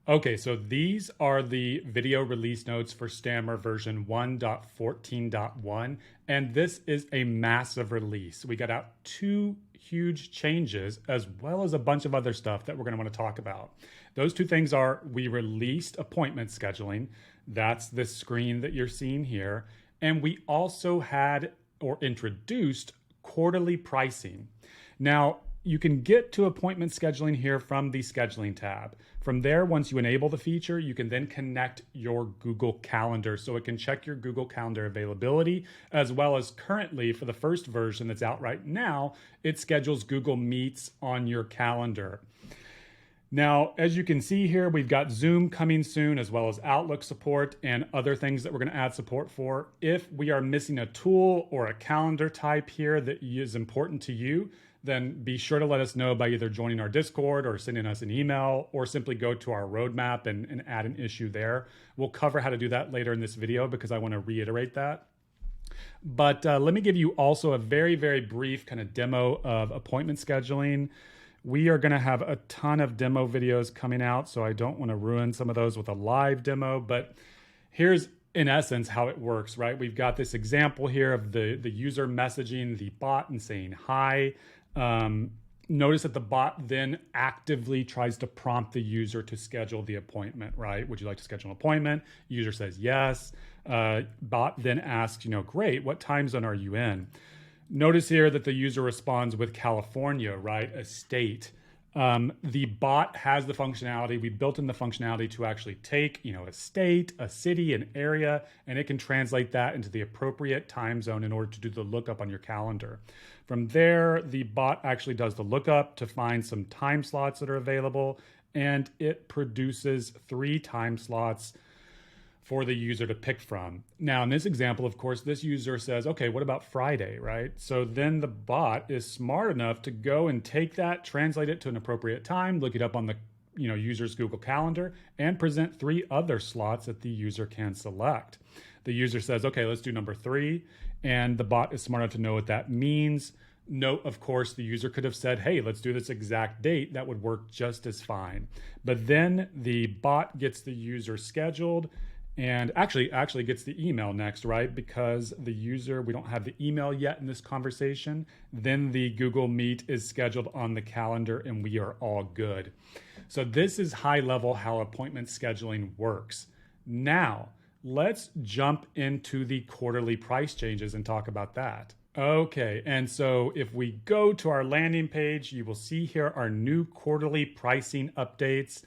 Okay, so these are the video release notes for Stammer version 1.14.1, and this is a massive release. We got out two huge changes as well as a bunch of other stuff that we're going to want to talk about. Those two things are we released appointment scheduling. That's this screen that you're seeing here. And we also had or introduced quarterly pricing. Now, you can get to appointment scheduling here from the scheduling tab. From there, once you enable the feature, you can then connect your Google Calendar so it can check your Google Calendar availability, as well as currently for the first version that's out right now, it schedules Google Meets on your calendar. Now, as you can see here, we've got Zoom coming soon, as well as Outlook support and other things that we're going to add support for. If we are missing a tool or a calendar type here that is important to you, then be sure to let us know by either joining our Discord or sending us an email, or simply go to our roadmap and add an issue there. We'll cover how to do that later in this video because I want to reiterate that. But let me give you also a very, very brief kind of demo of appointment scheduling. We are going to have a ton of demo videos coming out, so I don't want to ruin some of those with a live demo, but here's in essence how it works, right? We've got this example here of the user messaging the bot and saying hi. Notice that the bot then actively tries to prompt the user to schedule the appointment, right? Would you like to schedule an appointment? User says yes. Bot then asks, great, what time zone are you in? Notice here that the user responds with California, right? A state. The bot has the functionality. We built in the functionality to actually take, a state, a city, an area, and it can translate that into the appropriate time zone in order to do the lookup on your calendar. From there, the bot actually does the lookup to find some time slots that are available, and it produces 3 time slots for the user to pick from. Now, in this example, of course, this user says, okay, what about Friday, right? So then the bot is smart enough to go and take that, translate it to an appropriate time, look it up on the user's Google Calendar, and present 3 other slots that the user can select. The user says, okay, let's do number 3, and the bot is smart enough to know what that means. Note, of course, the user could have said, hey, let's do this exact date. That would work just as fine. But then the bot gets the user scheduled, and actually gets the email next, right? Because the user, we don't have the email yet in this conversation. Then the Google Meet is scheduled on the calendar and we are all good. So this is high level how appointment scheduling works. Now, let's jump into the quarterly price changes and talk about that. Okay, and so if we go to our landing page, you will see here our new quarterly pricing updates.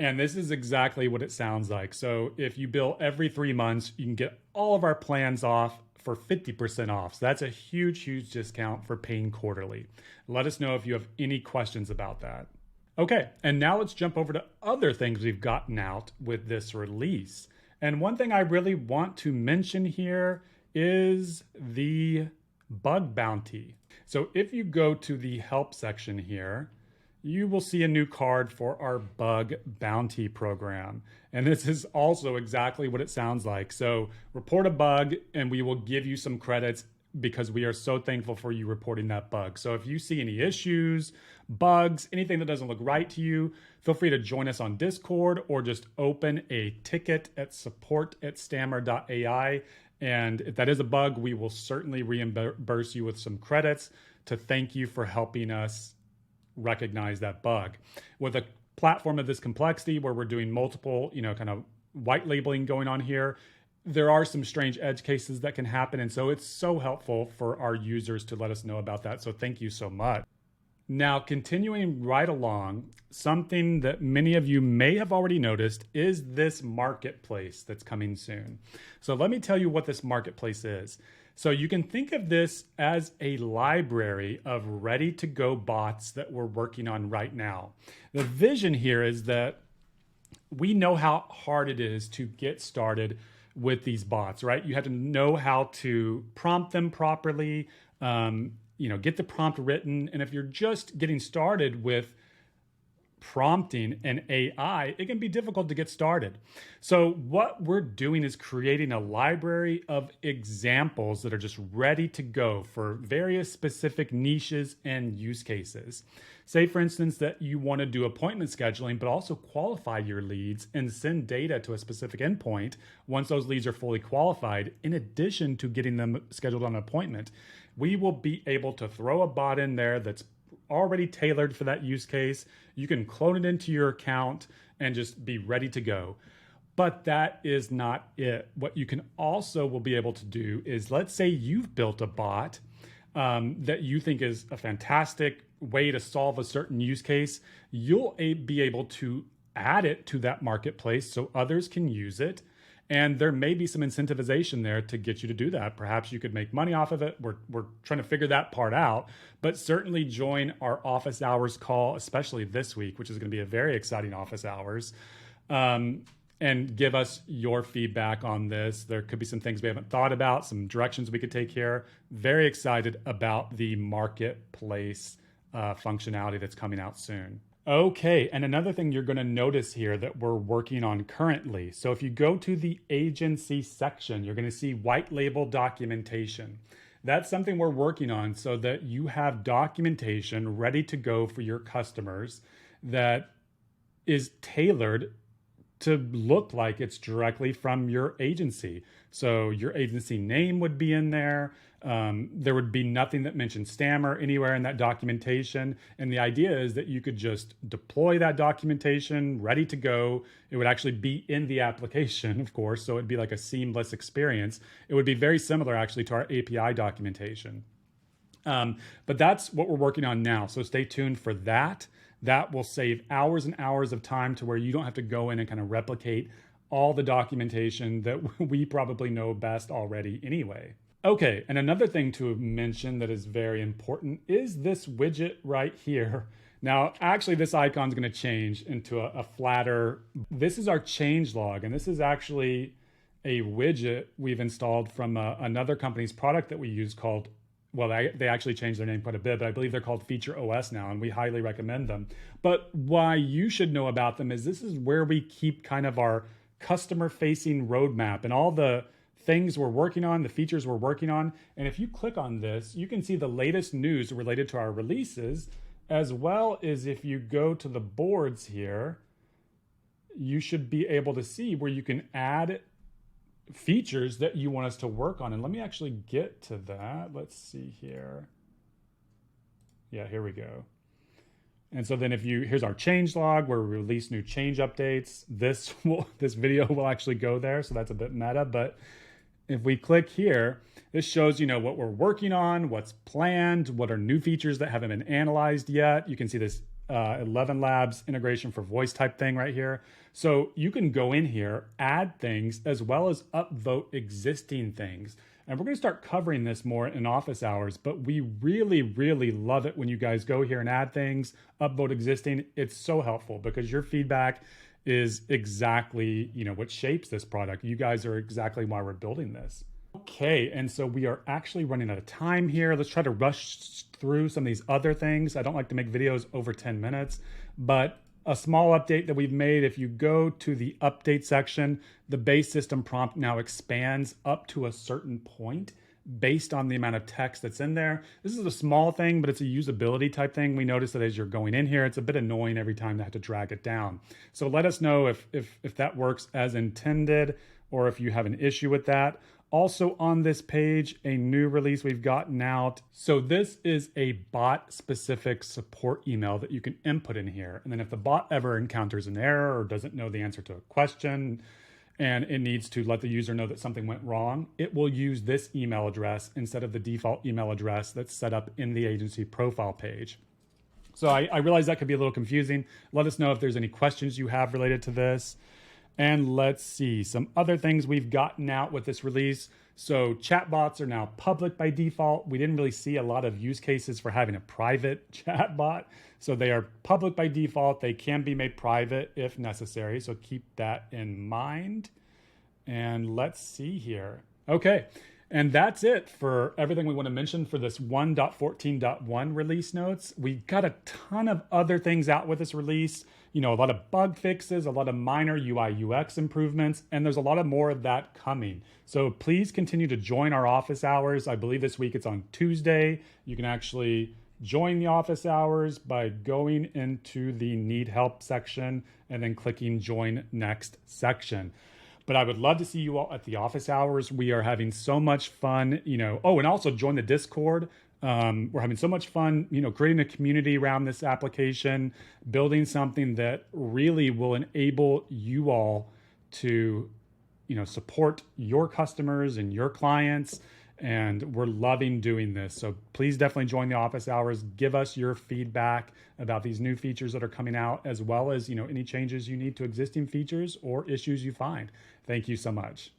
And this is exactly what it sounds like. So if you bill every 3 months, you can get all of our plans off for 50% off. So that's a huge, huge discount for paying quarterly. Let us know if you have any questions about that. Okay, and now let's jump over to other things we've gotten out with this release. And one thing I really want to mention here is the bug bounty. So if you go to the help section here, you will see a new card for our bug bounty program. And this is also exactly what it sounds like. So report a bug and we will give you some credits because we are so thankful for you reporting that bug. So if you see any issues, bugs, anything that doesn't look right to you, feel free to join us on Discord or just open a ticket at support@stammer.ai. And if that is a bug, we will certainly reimburse you with some credits to thank you for helping us recognize that bug. With a platform of this complexity where we're doing multiple, kind of white labeling going on here, there are some strange edge cases that can happen. And so it's so helpful for our users to let us know about that. So thank you so much. Now, continuing right along, something that many of you may have already noticed is this marketplace that's coming soon. So let me tell you what this marketplace is. So you can think of this as a library of ready-to-go bots that we're working on right now. The vision here is that we know how hard it is to get started with these bots, right? You have to know how to prompt them properly, get the prompt written. And if you're just getting started with prompting an AI, it can be difficult to get started. So what we're doing is creating a library of examples that are just ready to go for various specific niches and use cases. Say, for instance, that you want to do appointment scheduling, but also qualify your leads and send data to a specific endpoint once those leads are fully qualified, in addition to getting them scheduled on an appointment. We will be able to throw a bot in there that's already tailored for that use case. You can clone it into your account and just be ready to go. But that is not it. What you can also will be able to do is, let's say you've built a bot that you think is a fantastic way to solve a certain use case. You'll be able to add it to that marketplace so others can use it. And there may be some incentivization there to get you to do that. Perhaps you could make money off of it. We're trying to figure that part out. But certainly join our office hours call, especially this week, which is going to be a very exciting office hours. And give us your feedback on this. There could be some things we haven't thought about, some directions we could take here. Very excited about the marketplace functionality that's coming out soon. Okay, and another thing you're going to notice here that we're working on currently. So if you go to the agency section, you're going to see white label documentation. That's something we're working on so that you have documentation ready to go for your customers that is tailored to look like it's directly from your agency. So your agency name would be in there. There would be nothing that mentions Stammer anywhere in that documentation. And the idea is that you could just deploy that documentation ready to go. It would actually be in the application, of course, so it'd be like a seamless experience. It would be very similar actually to our API documentation. But that's what we're working on now. So stay tuned for that. That will save hours and hours of time to where you don't have to go in and kind of replicate all the documentation that we probably know best already anyway. Okay, and another thing to mention that is very important is this widget right here. Now, actually, this icon is going to change into a flatter. This is our change log, and this is actually a widget we've installed from another company's product that we use called, well, they actually changed their name quite a bit, but I believe they're called Feature OS now, and we highly recommend them. But why you should know about them is this is where we keep kind of our customer-facing roadmap and all the things we're working on, the features we're working on. And if you click on this, you can see the latest news related to our releases, as well as if you go to the boards here, you should be able to see where you can add features that you want us to work on. And let me actually get to that. Let's see here. Yeah, here we go. And so then here's our change log where we release new change updates. This video will actually go there. So that's a bit meta, but if we click here, this shows, what we're working on, what's planned, what are new features that haven't been analyzed yet. You can see this 11 Labs integration for voice type thing right here. So you can go in here, add things, as well as upvote existing things. And we're going to start covering this more in office hours, but we really, really love it when you guys go here and add things, upvote existing. It's so helpful because your feedback is exactly, what shapes this product. You guys are exactly why we're building this. Okay, and so we are actually running out of time here. Let's try to rush through some of these other things. I don't like to make videos over 10 minutes, but a small update that we've made, if you go to the update section, the base system prompt now expands up to a certain point based on the amount of text that's in there. This is a small thing, but it's a usability type thing. We notice that as you're going in here, it's a bit annoying every time to have to drag it down. So let us know if that works as intended or if you have an issue with that. Also on this page, a new release we've gotten out. So this is a bot-specific support email that you can input in here. And then if the bot ever encounters an error or doesn't know the answer to a question, and it needs to let the user know that something went wrong, it will use this email address instead of the default email address that's set up in the agency profile page. So I realize that could be a little confusing. Let us know if there's any questions you have related to this. And let's see some other things we've gotten out with this release. So chatbots are now public by default. We didn't really see a lot of use cases for having a private chatbot. So they are public by default. They can be made private if necessary. So keep that in mind. And let's see here. Okay. And that's it for everything we want to mention for this 1.14.1 release notes. We got a ton of other things out with this release. A lot of bug fixes, a lot of minor UI UX improvements, and there's a lot of more of that coming. So please continue to join our office hours. I believe this week it's on Tuesday. You can actually join the office hours by going into the need help section and then clicking join next section. But I would love to see you all at the office hours. We are having so much fun, Oh, and also join the Discord. We're having so much fun, creating a community around this application, building something that really will enable you all to, support your customers and your clients. And we're loving doing this. So please definitely join the office hours. Give us your feedback about these new features that are coming out, as well as, any changes you need to existing features or issues you find. Thank you so much.